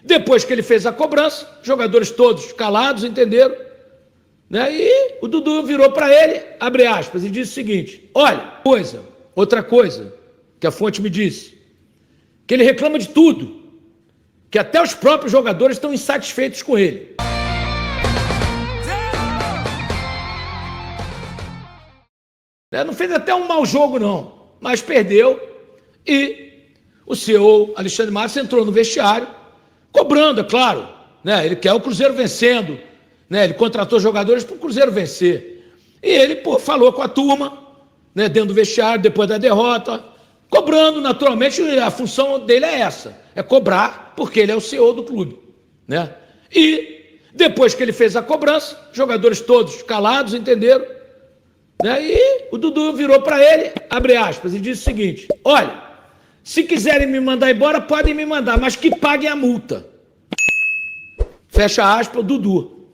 Depois que ele fez a cobrança, jogadores todos calados, entenderam? Né? E o Dudu virou para ele, abre aspas, e disse o seguinte: olha, outra coisa que a fonte me disse, que ele reclama de tudo, que até os próprios jogadores estão insatisfeitos com ele. Não fez até um mau jogo, não, mas perdeu. E o CEO, Alexandre Matos, entrou no vestiário, cobrando, é claro, né? Ele quer o Cruzeiro vencendo, né? Ele contratou jogadores para o Cruzeiro vencer. E ele falou com a turma, né, dentro do vestiário, depois da derrota, cobrando, naturalmente, a função dele é essa, é cobrar, porque ele é o CEO do clube. Né? E depois que ele fez a cobrança, jogadores todos calados, entenderam? Né? E o Dudu virou para ele, abre aspas, e disse o seguinte: olha, se quiserem me mandar embora, podem me mandar, mas que paguem a multa. Fecha aspas, Dudu.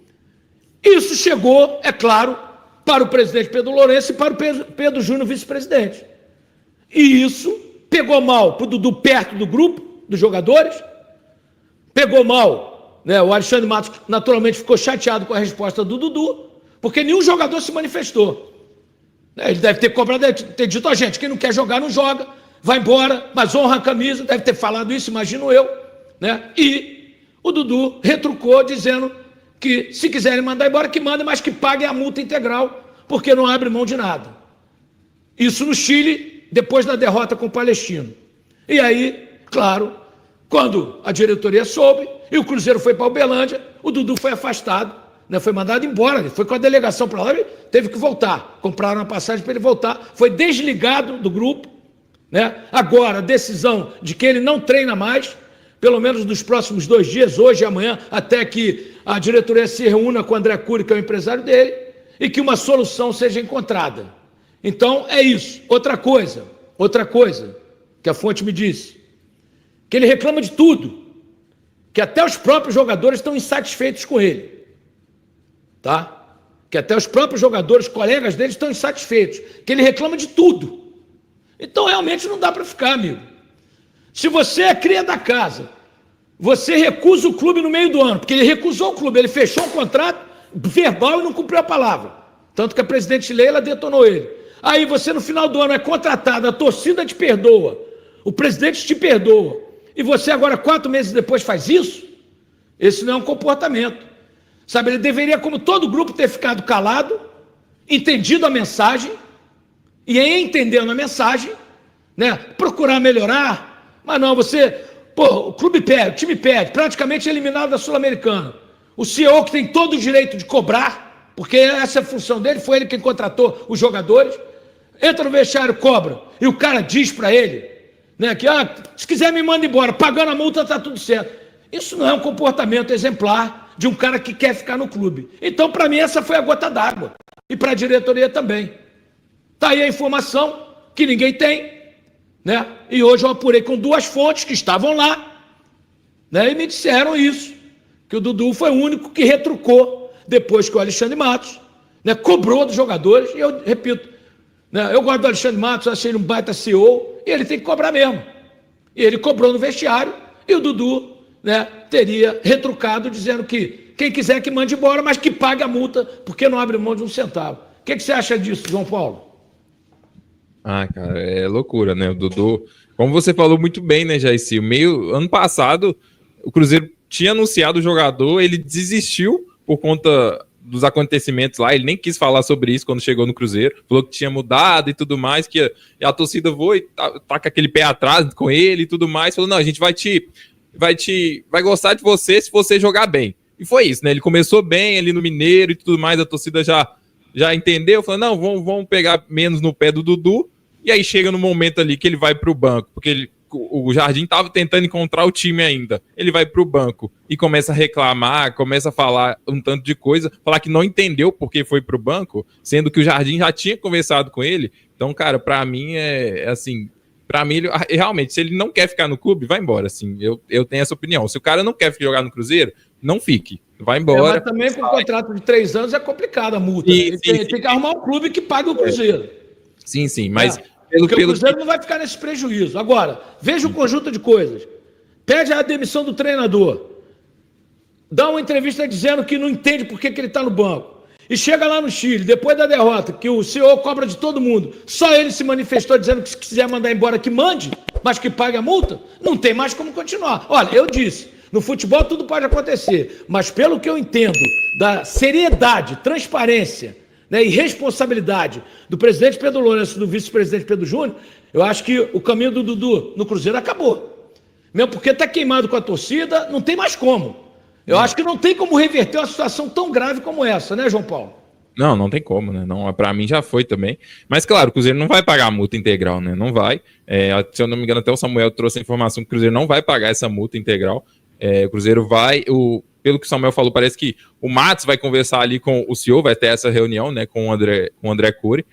Isso chegou, é claro, para o presidente Pedro Lourenço e para o Pedro Júnior, vice-presidente. E isso pegou mal para o Dudu perto do grupo, dos jogadores, pegou mal, né? O Alexandre Matos naturalmente ficou chateado com a resposta do Dudu, porque nenhum jogador se manifestou. Ele deve ter cobrado, deve ter dito: a gente, quem não quer jogar não joga, vai embora, mas honra a camisa, deve ter falado isso, imagino eu. Né? E o Dudu retrucou dizendo que se quiserem mandar embora, que mandem, mas que paguem a multa integral, porque não abre mão de nada. Isso no Chile, depois da derrota com o Palestino. E aí, claro, quando a diretoria soube e o Cruzeiro foi para Uberlândia, o Dudu foi afastado, né? Foi mandado embora, ele foi com a delegação para lá e teve que voltar. Compraram uma passagem para ele voltar, foi desligado do grupo. Né? Agora, a decisão de que ele não treina mais, pelo menos nos próximos 2 dias, hoje e amanhã, até que a diretoria se reúna com o André Cury, que é o empresário dele, e que uma solução seja encontrada. Então, é isso. Outra coisa que a fonte me disse, que ele reclama de tudo, que até os próprios jogadores estão insatisfeitos com ele. Tá? Que até os próprios jogadores, colegas dele, estão insatisfeitos, que ele reclama de tudo. Então, realmente não dá para ficar, amigo. Se você é cria da casa, você recusa o clube no meio do ano, porque ele recusou o clube, ele fechou um contrato verbal e não cumpriu a palavra. Tanto que a presidente Leila detonou ele. Aí você no final do ano é contratado, a torcida te perdoa, o presidente te perdoa, e você agora 4 meses depois faz isso? Esse não é um comportamento. Sabe, ele deveria, como todo grupo, ter ficado calado, entendido a mensagem, e em entendendo a mensagem, né, procurar melhorar. Mas não, o clube pede, o time pede, praticamente eliminado da Sul-Americana. O CEO, que tem todo o direito de cobrar, porque essa é a função dele, foi ele quem contratou os jogadores, entra no vestiário, cobra, e o cara diz para ele, né, que se quiser me manda embora, pagando a multa está tudo certo. Isso não é um comportamento exemplar de um cara que quer ficar no clube. Então, para mim, essa foi a gota d'água, e para a diretoria também. Está aí a informação que ninguém tem, né? E hoje eu apurei com 2 fontes que estavam lá, né? E me disseram isso, que o Dudu foi o único que retrucou depois que o Alexandre Matos, né, cobrou dos jogadores. E eu repito, né, eu gosto do Alexandre Matos, achei ele um baita CEO, e ele tem que cobrar mesmo. E ele cobrou no vestiário, e o Dudu, né, teria retrucado dizendo que quem quiser que mande embora, mas que pague a multa, porque não abre mão de um centavo. O que você acha disso, João Paulo? Cara, é loucura, né? O Dudu, como você falou muito bem, né, Jaicy? Ano passado, o Cruzeiro tinha anunciado o jogador, ele desistiu por conta dos acontecimentos lá, ele nem quis falar sobre isso quando chegou no Cruzeiro, falou que tinha mudado e tudo mais, que a torcida voa e tá com aquele pé atrás com ele e tudo mais, falou: não, a gente vai gostar de você se você jogar bem. E foi isso, né? Ele começou bem ali no Mineiro e tudo mais, a torcida já entendeu, falou: não, vamos pegar menos no pé do Dudu. E aí chega no momento ali que ele vai para o banco, porque o Jardim estava tentando encontrar o time ainda. Ele vai para o banco e começa a reclamar, começa a falar um tanto de coisa, falar que não entendeu porque foi para o banco, sendo que o Jardim já tinha conversado com ele. Então, cara, para mim é assim, para mim realmente, se ele não quer ficar no clube, vai embora. Assim, eu tenho essa opinião. Se o cara não quer jogar no Cruzeiro, não fique. Vai embora. Mas também com um contrato de 3 anos é complicado a multa. Ele tem que arrumar um clube que pague o Cruzeiro. Sim, mas... Porque o Cruzeiro não vai ficar nesse prejuízo. Agora, veja o conjunto de coisas. Pede a demissão do treinador. dá uma entrevista dizendo que não entende por que ele está no banco. E chega lá no Chile, depois da derrota, que o CEO cobra de todo mundo, só ele se manifestou dizendo que se quiser mandar embora, que mande, mas que pague a multa, não tem mais como continuar. Olha, eu disse, no futebol tudo pode acontecer, mas pelo que eu entendo da seriedade, transparência, né, e responsabilidade do presidente Pedro Lourenço e do vice-presidente Pedro Júnior, eu acho que o caminho do Dudu no Cruzeiro acabou. Mesmo porque está queimado com a torcida, não tem mais como. Eu acho que não tem como reverter uma situação tão grave como essa, né, João Paulo? Não tem como, né? Não, para mim já foi também. Mas, claro, o Cruzeiro não vai pagar a multa integral, né? Não vai. Se eu não me engano, até o Samuel trouxe a informação que o Cruzeiro não vai pagar essa multa integral. O Cruzeiro vai... Pelo que o Samuel falou, parece que o Matos vai conversar ali com o CEO, vai ter essa reunião, né, com o André Cury,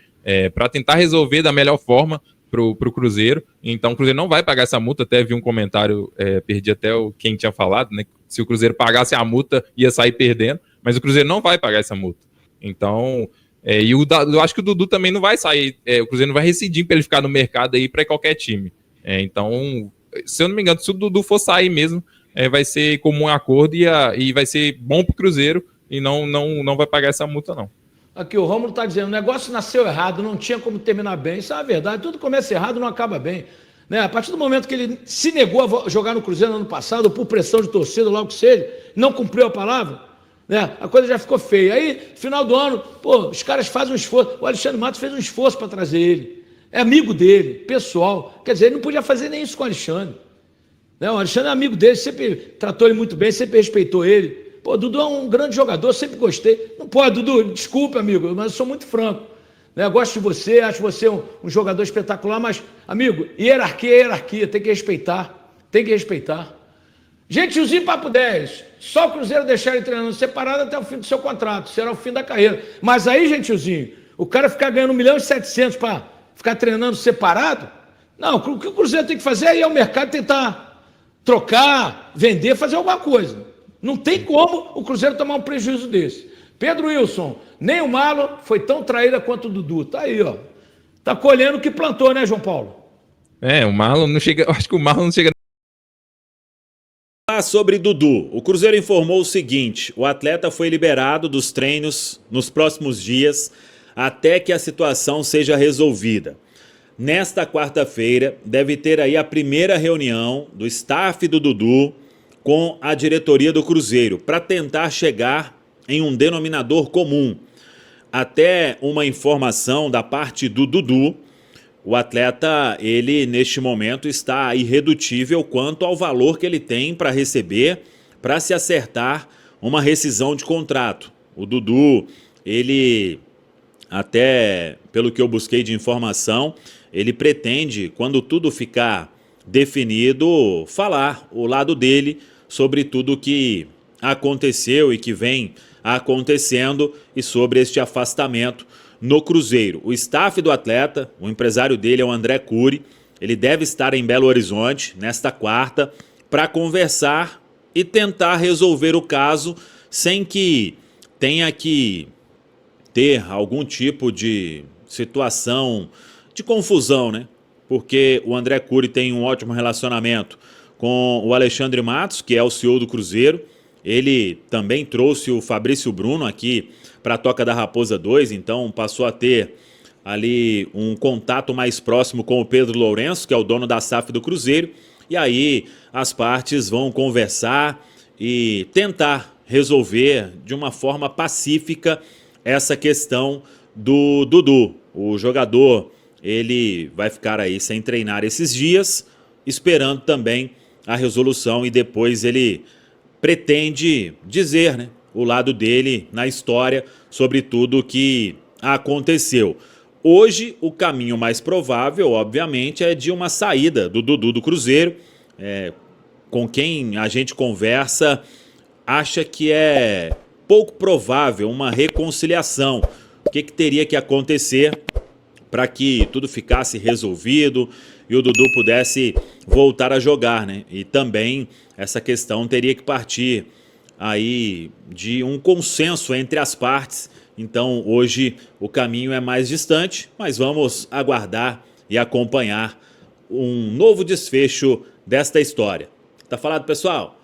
para tentar resolver da melhor forma para o Cruzeiro. Então, o Cruzeiro não vai pagar essa multa. Até vi um comentário, perdi até quem tinha falado, né? Se o Cruzeiro pagasse a multa, ia sair perdendo, mas o Cruzeiro não vai pagar essa multa. Então, eu acho que o Dudu também não vai sair, o Cruzeiro não vai rescindir para ele ficar no mercado aí para qualquer time. Então, se eu não me engano, se o Dudu for sair mesmo, vai ser comum acordo e vai ser bom para o Cruzeiro e não vai pagar essa multa, não. Aqui, o Rômulo está dizendo, o negócio nasceu errado, não tinha como terminar bem. Isso é uma verdade, tudo começa errado não acaba bem. Né? A partir do momento que ele se negou a jogar no Cruzeiro no ano passado, por pressão de torcida, logo que seja, não cumpriu a palavra, né? A coisa já ficou feia. Aí, final do ano, os caras fazem um esforço. O Alexandre Matos fez um esforço para trazer ele. É amigo dele, pessoal. Quer dizer, ele não podia fazer nem isso com o Alexandre. Né? O Alexandre é amigo dele, sempre tratou ele muito bem, sempre respeitou ele. Dudu é um grande jogador, sempre gostei. Não pode, Dudu, desculpa, amigo, mas eu sou muito franco. Né? Gosto de você, acho você um jogador espetacular, mas, amigo, hierarquia é hierarquia, tem que respeitar. Tem que respeitar. Gentilzinho Papo 10, só o Cruzeiro deixar ele treinando separado até o fim do seu contrato, será o fim da carreira. Mas aí, Gentilzinho, o cara ficar ganhando 1.700.000 para ficar treinando separado? Não, o que o Cruzeiro tem que fazer é ir ao mercado tentar trocar, vender, fazer alguma coisa. Não tem como o Cruzeiro tomar um prejuízo desse. Pedro Wilson, nem o Marlon foi tão traíra quanto o Dudu. Tá aí, ó. Tá colhendo o que plantou, né, João Paulo? O Marlon não chega... Eu acho que o Marlon não chega... Sobre Dudu, o Cruzeiro informou o seguinte: o atleta foi liberado dos treinos nos próximos dias até que a situação seja resolvida. Nesta quarta-feira deve ter aí a primeira reunião do staff do Dudu com a diretoria do Cruzeiro para tentar chegar em um denominador comum. Até uma informação da parte do Dudu, o atleta, ele neste momento está irredutível quanto ao valor que ele tem para receber, para se acertar uma rescisão de contrato. O Dudu, ele, até pelo que eu busquei de informação, ele pretende, quando tudo ficar definido, falar o lado dele sobre tudo que aconteceu e que vem acontecendo e sobre este afastamento no Cruzeiro. O staff do atleta, o empresário dele é o André Cury, ele deve estar em Belo Horizonte nesta quarta para conversar e tentar resolver o caso sem que tenha que ter algum tipo de situação de confusão, né? Porque o André Cury tem um ótimo relacionamento com o Alexandre Matos, que é o CEO do Cruzeiro. Ele também trouxe o Fabrício Bruno aqui para a Toca da Raposa 2, então passou a ter ali um contato mais próximo com o Pedro Lourenço, que é o dono da SAF do Cruzeiro, e aí as partes vão conversar e tentar resolver de uma forma pacífica essa questão do Dudu. O jogador, ele vai ficar aí sem treinar esses dias, esperando também a resolução, e depois ele pretende dizer, né, o lado dele na história sobre tudo que aconteceu. Hoje, o caminho mais provável, obviamente, é de uma saída do Dudu do Cruzeiro. Com quem a gente conversa, acha que é pouco provável uma reconciliação. O que teria que acontecer para que tudo ficasse resolvido e o Dudu pudesse voltar a jogar, né? E também essa questão teria que partir aí de um consenso entre as partes. Então hoje o caminho é mais distante, mas vamos aguardar e acompanhar um novo desfecho desta história. Tá falado, pessoal?